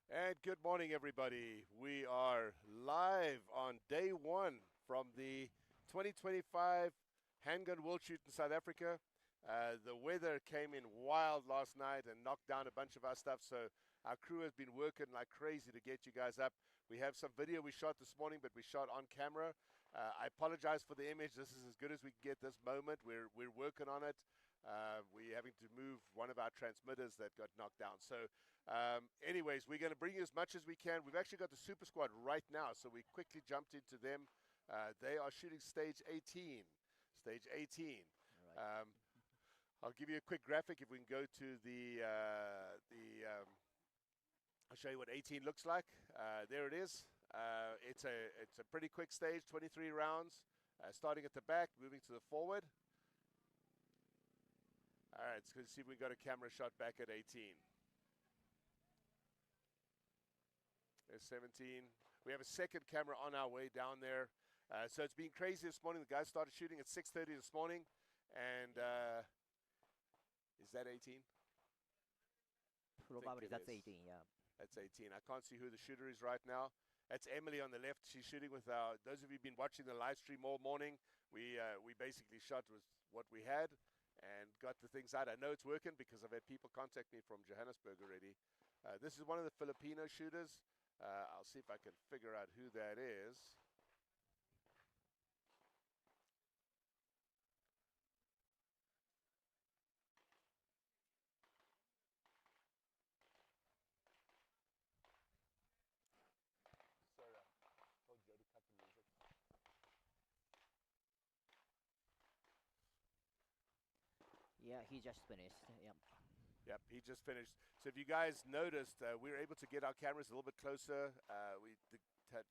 And good morning, everybody. We are live on day one from the 2025 Handgun World Shoot in South Africa. The weather came in wild last night and knocked down a bunch of our stuff, so our crew has been working like crazy to get you guys up. We have some video we shot this morning, but we shot on camera. I apologize for the image. This is as good as we can get this moment. We're working on it. We're having to move one of our transmitters that got knocked down. So anyways, we're going to bring you as much as we can. We've actually got the Super Squad right now, so we quickly jumped into them. They are shooting stage 18. Stage 18. All right. I'll give you a quick graphic if we can go to I'll show you what 18 looks like. There it is. It's a pretty quick stage, 23 rounds, starting at the back, moving to the forward. All right, let's see if we got a camera shot back at 18. There's 17. We have a second camera on our way down there. So it's been crazy this morning. The guys started shooting at 6:30 this morning. And is that 18? Probably that's is. 18, yeah. That's 18. I can't see who the shooter is right now. That's Emily on the left. She's shooting with those of you who've been watching the live stream all morning, we basically shot with what we had and got the things out. I know it's working because I've had people contact me from Johannesburg already. This is one of the Filipino shooters. I'll see if I can figure out who that is. Sorry, I told Joe to cut the music. Yeah, he just finished. Yep. Yep, he just finished. So if you guys noticed, we were able to get our cameras a little bit closer. We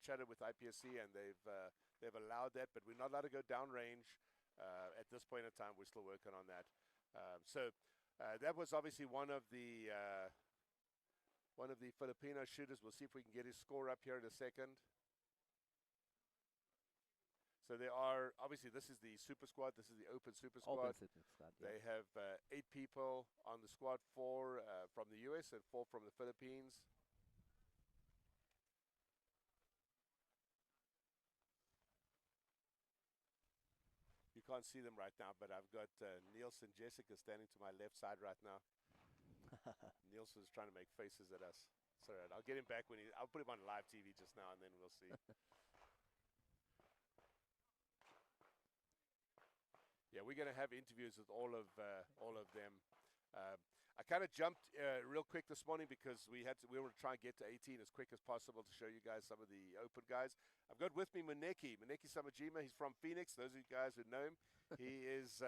chatted with IPSC, and they've allowed that, but we're not allowed to go downrange at this point in time. We're still working on that. So that was obviously one of the Filipino shooters. We'll see if we can get his score up here in a second. So there are, obviously, this is the Super Squad. This is the Open Super Squad. Open Super Squad, yeah. They have 8 people on the squad, 4 from the U.S. and 4 from the Philippines. You can't see them right now, but I've got Niels and Jessica standing to my left side right now. Niels is trying to make faces at us. It's all right. I'll get him back when I'll put him on live TV just now, and then we'll see. Yeah, we're going to have interviews with all of them. I kind of jumped real quick this morning because we were trying to get to 18 as quick as possible to show you guys some of the open guys. I've got with me Muneki Samajima. He's from Phoenix. Those of you guys who know him, he is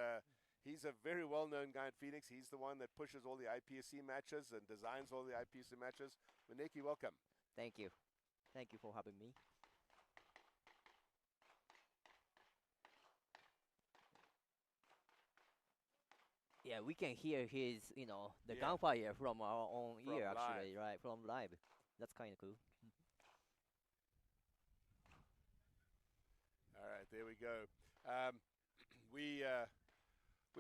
he's a very well-known guy in Phoenix. He's the one that pushes all the IPSC matches and designs all the IPSC matches. Muneki, welcome. Thank you. Thank you for having me. Yeah, we can hear his, the gunfire from our own ear, actually, right? From live. That's kind of cool. All right, there we go. We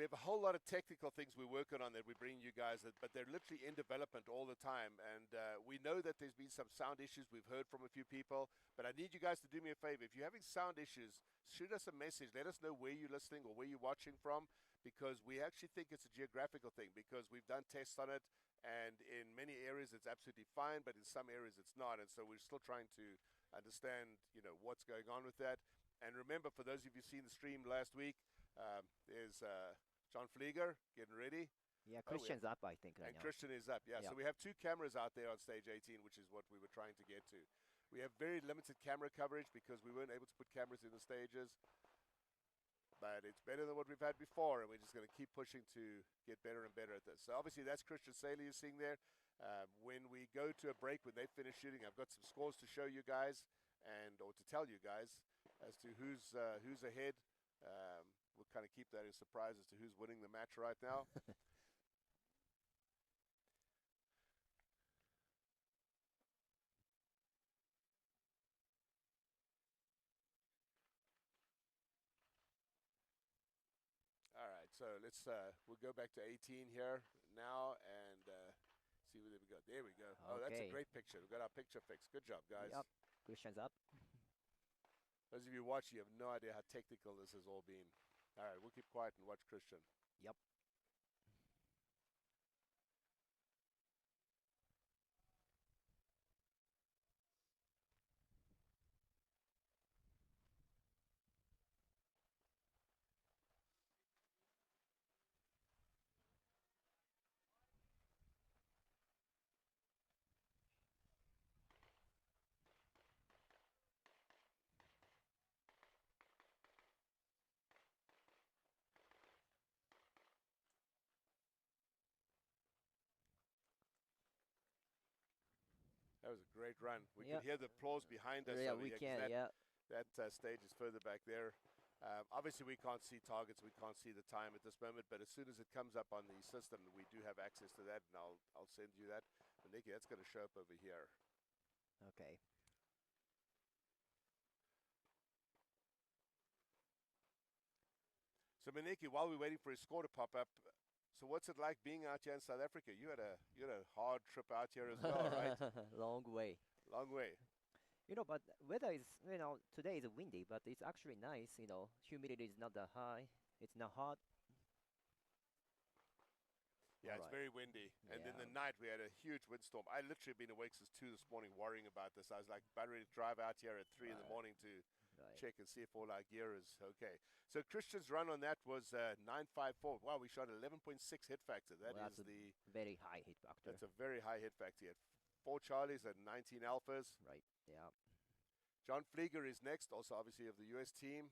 have a whole lot of technical things we're working on that we bring you guys, but they're literally in development all the time. And we know that there's been some sound issues. We've heard from a few people, but I need you guys to do me a favor. If you're having sound issues, shoot us a message. Let us know where you're listening or where you're watching from, because we actually think it's a geographical thing, because we've done tests on it, and in many areas it's absolutely fine, but in some areas it's not. And so we're still trying to understand, what's going on with that. And remember, for those of you who've seen the stream last week, there's John Flieger getting ready. Yeah, Christian's up, I think, right and now. Christian is up, yeah. So we have 2 cameras out there on stage 18, which is what we were trying to get to. We have very limited camera coverage because we weren't able to put cameras in the stages. But it's better than what we've had before, and we're just going to keep pushing to get better and better at this. So obviously that's Christian Saylor you're seeing there. When we go to a break, when they finish shooting, I've got some scores to show you guys, or to tell you guys as to who's ahead. We'll kind of keep that as a surprise as to who's winning the match right now. All right, so let's we'll go back to 18 here now and See where we go. There we go. Oh, that's a great picture. We've got our picture fixed. Good job, guys. Yep. Christian's up. Those of you watching, you have no idea how technical this has all been. All right, we'll keep quiet and watch Christian. Yep. That was a great run. We can hear the applause behind us. Yeah, we can. That stage is further back there. Obviously, we can't see targets. We can't see the time at this moment. But as soon as it comes up on the system, we do have access to that, and I'll send you that. But Nikki, that's going to show up over here. Okay. So, Maniki, while we're waiting for his score to pop up, so what's it like being out here in South Africa? You had a hard trip out here as well, right? Long way. Long way. But weather is, today is windy, but it's actually nice. Humidity is not that high. It's not hot. Yeah, it's very windy. And in the night, we had a huge windstorm. I literally been awake since 2 this morning worrying about this. I was like, about ready to drive out here at 3 in the morning to check and see if all our gear is okay. So Christian's run on that was 9.54. Wow, we shot 11.6 hit factor. That's the very high hit factor. That's a very high hit factor. He had 4 Charlies and 19 Alphas. Right, yeah. John Flieger is next, also obviously of the US team.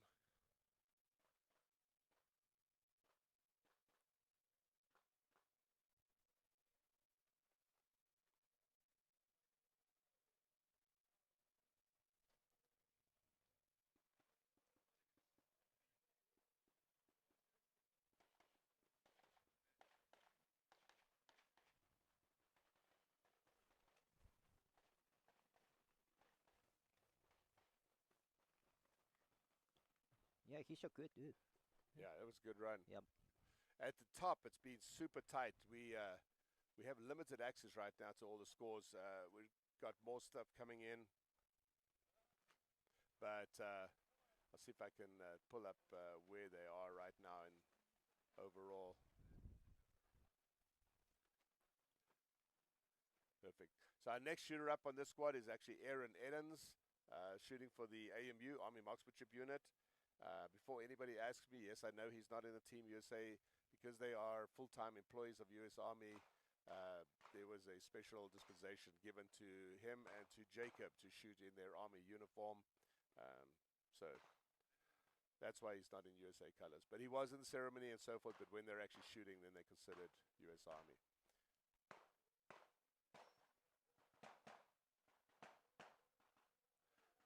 Yeah, he shot good, too. Yeah, it was a good run. Yep. At the top, it's been super tight. We have limited access right now to all the scores. We've got more stuff coming in. But I'll see if I can pull up where they are right now in overall. Perfect. So our next shooter up on this squad is actually Aaron Eddens, shooting for the AMU, Army Marksmanship Unit. Before anybody asks me, yes, I know he's not in the Team USA because they are full-time employees of U.S. Army. There was a special dispensation given to him and to Jacob to shoot in their Army uniform. So that's why he's not in USA colors. But he was in the ceremony and so forth, but when they're actually shooting, then they're considered U.S. Army.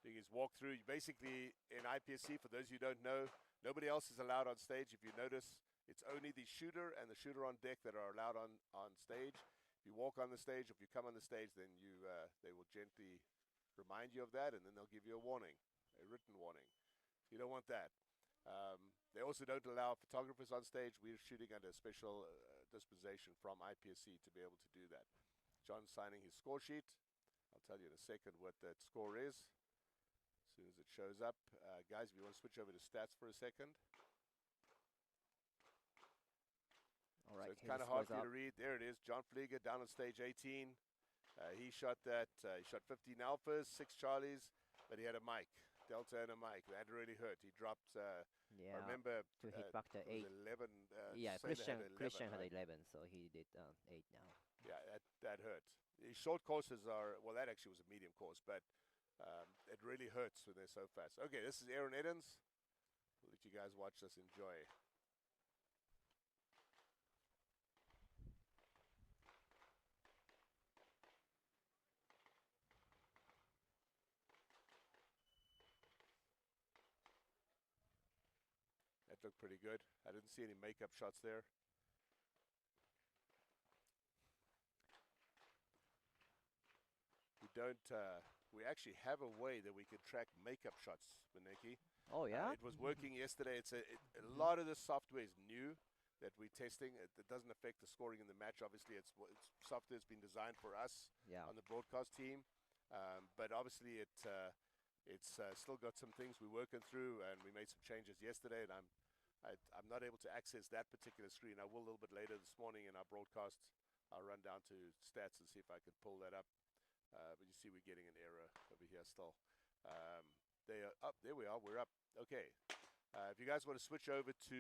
Doing his walkthrough. Basically, in IPSC, for those of you who don't know, nobody else is allowed on stage. If you notice, it's only the shooter and the shooter on deck that are allowed on stage. If you walk on the stage, if you come on the stage, then they will gently remind you of that, and then they'll give you a warning, a written warning. You don't want that. They also don't allow photographers on stage. We're shooting under a special dispensation from IPSC to be able to do that. John's signing his score sheet. I'll tell you in a second what that score is as soon as it shows up. Guys, if you want to switch over to stats for a second. All right, so it's kind of hard for you to read. There it is. John Flieger down on stage 18. He shot that. He shot 15 Alphas, 6 Charlies, but he had a mic, Delta and a mic. That really hurt. He dropped. I remember to hit back to 8. 11. Yeah, Christian had 11, so he did 8 now. Yeah, that hurt. His short courses are, well, that actually was a medium course, but it really hurts when they're so fast. Okay, this is Aaron Eddens. We'll let you guys watch this. Enjoy. That looked pretty good. I didn't see any makeup shots there. We actually have a way that we could track makeup shots, Maneki. Oh, yeah? It was working yesterday. A lot of the software is new. that we're testing. It doesn't affect the scoring in the match. Obviously, it's software's been designed for us on the broadcast team, but obviously it's still got some things we're working through, and we made some changes yesterday, and I'm not able to access that particular screen. I will a little bit later this morning in our broadcast. I'll run down to stats and see if I can pull that up. But you see we're getting an error over here still. They are up. There we are. We're up. Okay. If you guys want to switch over to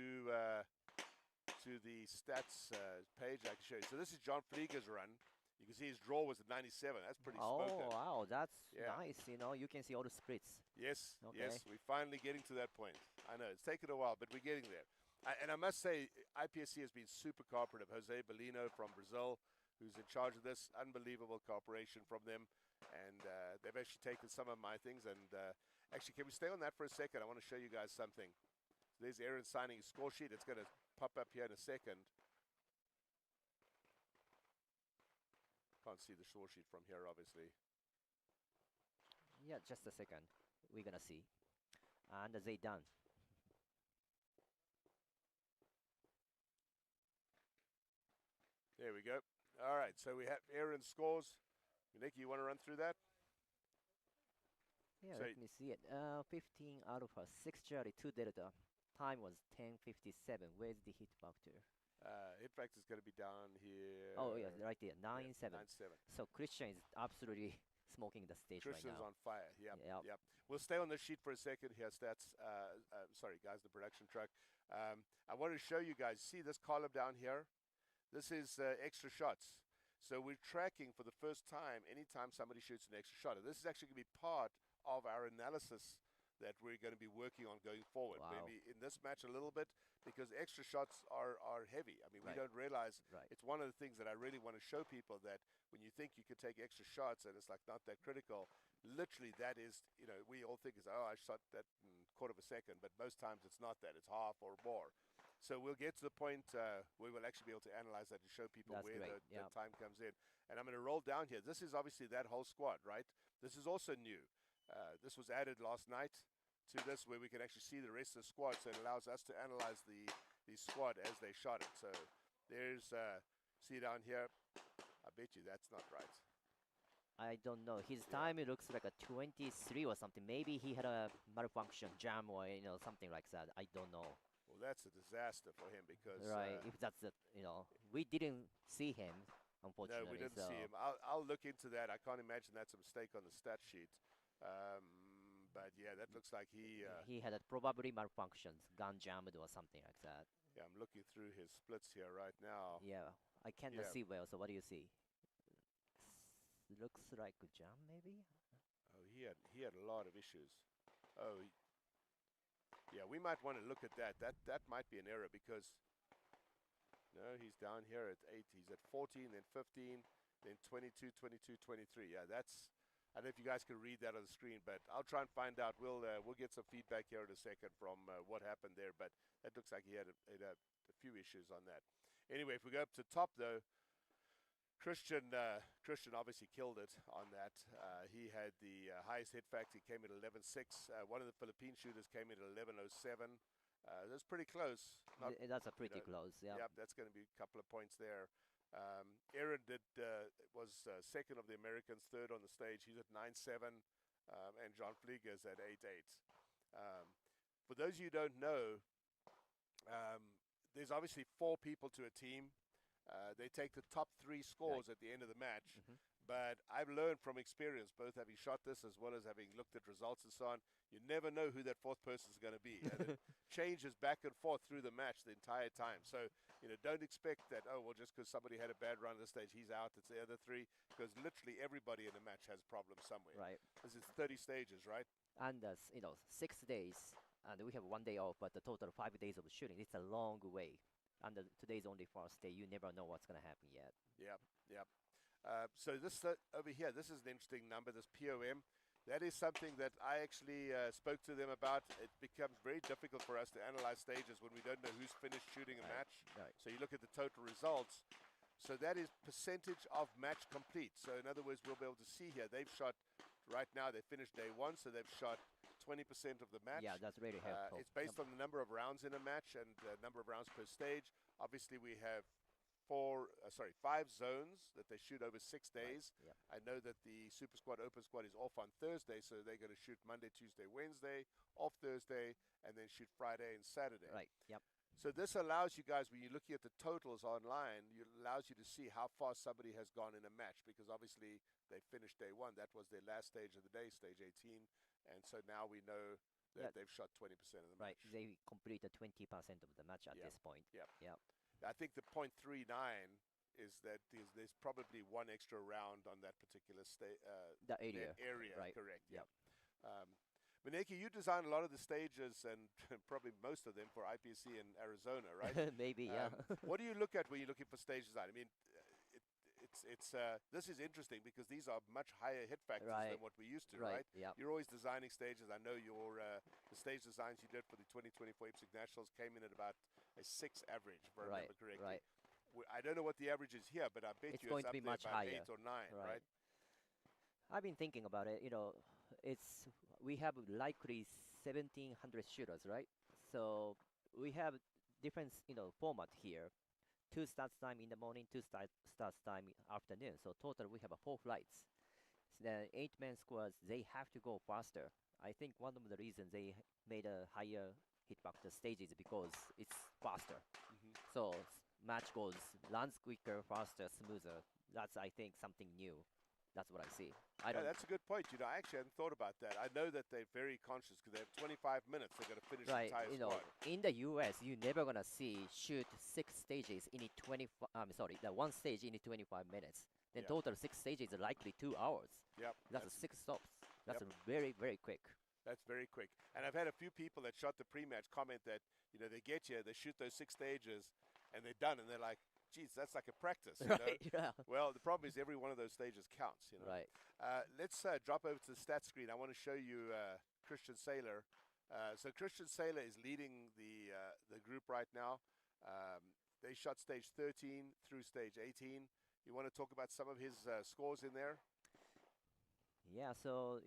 the stats page, I can show you. So this is John Flieger's run. You can see his draw was at 97. That's pretty spoken. Oh, wow. That's nice. You know, you can see all the splits. Yes, yes. We're finally getting to that point. I know. It's taken a while, but we're getting there. And I must say, IPSC has been super cooperative. Jose Bellino from Brazil, who's in charge of this, unbelievable cooperation from them. And they've actually taken some of my things. And actually, can we stay on that for a second? I want to show you guys something. There's Aaron signing his score sheet. It's going to pop up here in a second. Can't see the score sheet from here, obviously. Yeah, just a second. We're going to see. And they done. There we go. All right, so we have Aaron's scores. Nikki, you want to run through that? Yeah, so let me see it. 15 alpha, 632 delta. Time was 10:57. Where's the hit factor? Hit factor is going to be down here. Oh, yeah, right there. 9.7. 9.7. So Christian is absolutely smoking the stage right now. Christian's on fire. Yep. We'll stay on the sheet for a second here. Stats. Sorry, guys, the production truck. I want to show you guys. See this column down here? This is extra shots. So we're tracking for the first time anytime somebody shoots an extra shot. And this is actually going to be part of our analysis that we're going to be working on going forward. Wow. Maybe in this match a little bit, because extra shots are heavy. I mean, we don't realize it's one of the things that I really want to show people, that when you think you can take extra shots and it's like not that critical, literally that is, you know, we all think is, oh, I shot that in a quarter of a second, but most times it's not that. It's half or more. So we'll get to the point where we'll actually be able to analyze that and show people where the time comes in. And I'm going to roll down here. This is obviously that whole squad, right? This is also new. This was added last night to this, where we can actually see the rest of the squad. So it allows us to analyze the squad as they shot it. So there's, see down here, I bet you that's not right. I don't know. His time, it looks like a 23 or something. Maybe he had a malfunction, jam, or, you know, something like that. I don't know. Well, that's a disaster for him because... if that's the, you know, we didn't see him, unfortunately. No, we didn't see him. I'll look into that. I can't imagine that's a mistake on the stat sheet. But yeah, that looks like he had a probably malfunctions, gun jammed or something like that. Yeah, I'm looking through his splits here right now. Yeah, I cannot see well. So what do you see? Looks like a jam, maybe. Oh, he had a lot of issues. Oh, yeah, we might want to look at that. That might be an error because no, he's down here at 8. He's at 14, then 15, then 22, 22, 23. Yeah, that's. I don't know if you guys can read that on the screen, but I'll try and find out. We'll get some feedback here in a second from what happened there, but that looks like he had a few issues on that. Anyway, if we go up to top, though, Christian obviously killed it on that. He had the highest hit factor. He came in 11.6. One of the Philippine shooters came in at 11.07. That's pretty close. That's a pretty close, yeah. Yep, that's going to be a couple of points there. Aaron was second of the Americans, third on the stage. He's at 9.7, and John Flieger's at 8.8. For those of you who don't know, there's obviously 4 people to a team. They take the top 3 scores at the end of the match. But I've learned from experience, both having shot this as well as having looked at results and so on, you never know who that 4th person is going to be. And it changes back and forth through the match the entire time. So, you know, don't expect that, oh, well, just because somebody had a bad run at this stage, he's out. It's the other 3. Because literally everybody in the match has problems somewhere. Right. This is 30 stages, right? And, you know, 6 days, and we have 1 day off, but the total 5 days of shooting, it's a long way. And today's only 1st day. You never know what's going to happen yet. Yep. So this over here, this is an interesting number, this POM. That is something that I actually spoke to them about. It becomes very difficult for us to analyze stages when we don't know who's finished shooting a match. So you look at the total results. So that is percentage of match complete. So in other words, we'll be able to see here, they've shot, right now they finished day 1, so they've shot 20% of the match. Yeah, that's really helpful. It's based on the number of rounds in a match and number of rounds per stage. Obviously, we have 5 zones that they shoot over 6 days. Right. Yep. I know that the Super Squad Open Squad is off on Thursday, so they're going to shoot Monday, Tuesday, Wednesday, off Thursday, and then shoot Friday and Saturday. Right. Yep. So this allows you guys, when you're looking at the totals online, it allows you to see how far somebody has gone in a match, because obviously they finished day 1. That was their last stage of the day, stage 18. And so now we know that they've shot 20% of the right. match. They completed 20% of the match at this point. Yep. Yep. I think the .39 is that there's probably one extra round on that particular the area. Right. Correct. Yep. Maneki, you design a lot of the stages and probably most of them for IPSC in Arizona, right? Maybe, yeah. What do you look at when you're looking for stage design? I mean, this is interesting because these are much higher hit factors than what we used to, right? Yep. You're always designing stages. I know the stage designs you did for the 2024 IPSC Nationals came in at about a 6 average, if I remember correctly. Right. I don't know what the average is here, but I bet it's you going it's to be up much there about higher. 8 or 9, right? I've been thinking about it. We have likely 1,700 shooters, right? So we have different, format here. 2 starts time in the morning, 2 starts time in afternoon. So total we have 4 flights. So the 8-man squads, they have to go faster. I think one of the reasons they made a higher hit factor stages because it's faster. So match goes runs quicker, faster, smoother. That's, I think, something new. That's what I see. That's a good point. I actually hadn't thought about that. I know that they're very conscious because they have 25 minutes. They're going to finish the entire squad. In the US, you're never going to see shoot 6 stages in the one stage in 25 minutes. Then total 6 stages are likely 2 hours. Yep. That's 6 stops. That's very, very quick. That's very quick. And I've had a few people that shot the pre-match comment that, they get here, they shoot those 6 stages, and they're done, and they're like, geez, that's like a practice. Right, yeah. Well, the problem is every one of those stages counts. Right. Let's drop over to the stats screen. I want to show you Christian Saylor. So Christian Saylor is leading the group right now. They shot stage 13 through stage 18. You want to talk about some of his scores in there? Yeah, so,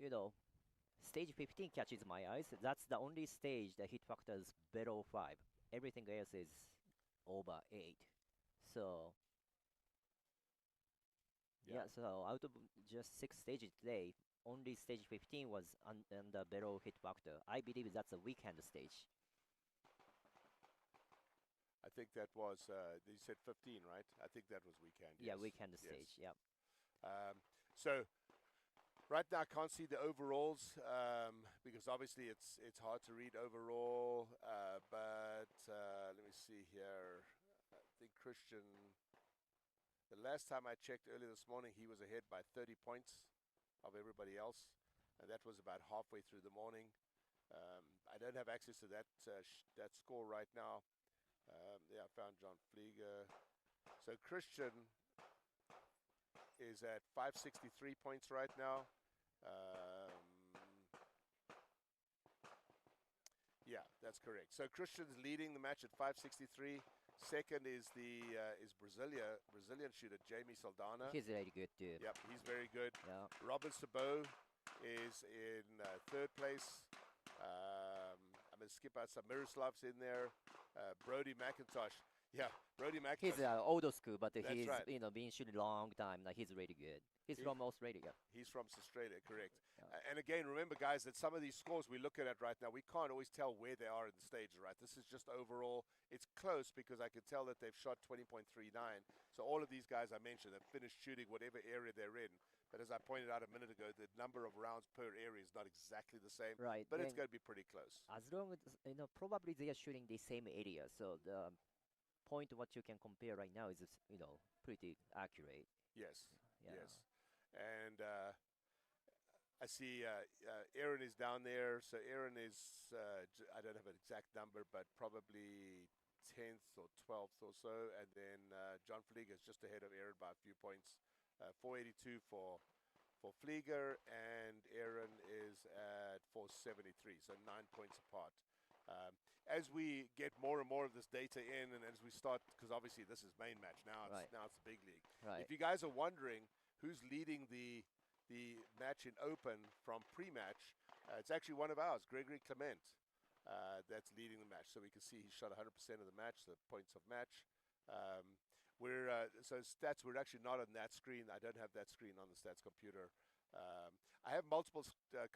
stage 15 catches my eyes. That's the only stage that hit factor is below 5. Everything else is over 8. So, so out of just 6 stages today, only stage 15 was under below hit factor. I believe that's a weekend stage. I think that was, you said 15, right? I think that was weekend. Yeah, weekend stage, yeah. So, right now I can't see the overalls because obviously it's hard to read overall, but let me see here. I think Christian, the last time I checked earlier this morning, he was ahead by 30 points of everybody else, and that was about halfway through the morning. I don't have access to that score right now. I found John Flieger. So Christian is at 563 points right now. Yeah, that's correct. So Christian's leading the match at 563. Second is Brazilian shooter Jamie Saldana. He's really good too. Yep, he's very good. Yeah. Robin Sabot is in 3rd place. I'm going to skip out some Miroslav's in there. Brody McIntosh. Yeah, Brody McIntosh. He's old school, but That's he's right. Been shooting a long time. He's really good. He's from Australia. He's from Australia, correct. Yeah. And again, remember, guys, that some of these scores we're looking at right now, we can't always tell where they are in the stages, right? This is just overall. It's close because I can tell that they've shot 20.39. So all of these guys I mentioned have finished shooting whatever area they're in. But as I pointed out a minute ago, the number of rounds per area is not exactly the same. Right. But it's going to be pretty close. As long as, probably they are shooting the same area. So the point what you can compare right now is, pretty accurate. Yes. Yeah. Yes. And I see Aaron is down there. So Aaron is, I don't have an exact number, but probably 10th or 12th or so. And then John Flieger is just ahead of Aaron by a few points. 482 for Flieger, and Aaron is at 473, so 9 points apart. As we get more and more of this data in, and as we start, because obviously this is main match now, it's the big league. Right. If you guys are wondering who's leading the match in open from pre-match, It's actually one of ours, Gregory Clement, that's leading the match. So we can see he shot 100% of the match, the points of match. So stats, we're actually not on that screen. I don't have that screen on the stats computer. I have multiple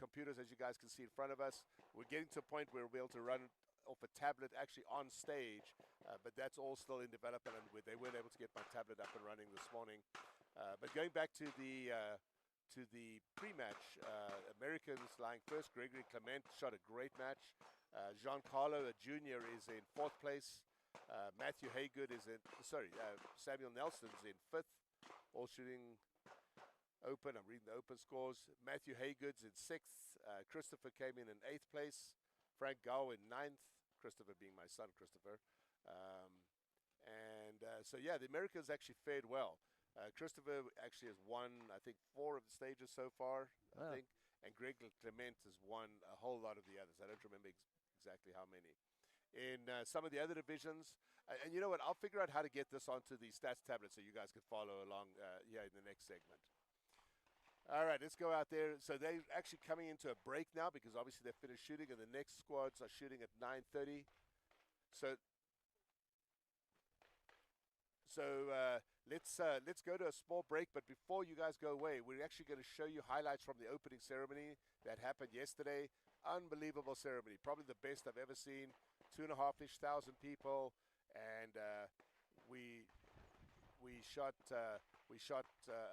computers, as you guys can see in front of us. We're getting to a point where we'll be able to run off a tablet actually on stage, but that's all still in development, and they weren't able to get my tablet up and running this morning. But going back to the pre-match, Americans lying first. Gregory Clement shot a great match. Giancarlo, a junior, is in 4th place. Matthew Haygood is Samuel Nelson's in 5th, all shooting open. I'm reading the open scores. Matthew Haygood's in 6th. Christopher came in 8th place. Frank Gow in 9th. Christopher being my son, Christopher. So yeah, the Americans actually fared well. Christopher actually has won, I think, 4 of the stages so far, I think. And Greg Clement has won a whole lot of the others. I don't remember exactly how many. In some of the other divisions, and you know what, I'll figure out how to get this onto the stats tablet so you guys can follow along here in the next segment. All right, let's go out there. So they're actually coming into a break now because obviously they finished shooting, and the next squads are shooting at 9:30. So let's go to a small break. But before you guys go away, we're actually going to show you highlights from the opening ceremony that happened yesterday. Unbelievable ceremony, probably the best I've ever seen. 2,500 people, and we shot a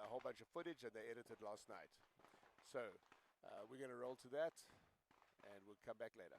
whole bunch of footage, and they edited last night. So we're going to roll to that, and we'll come back later.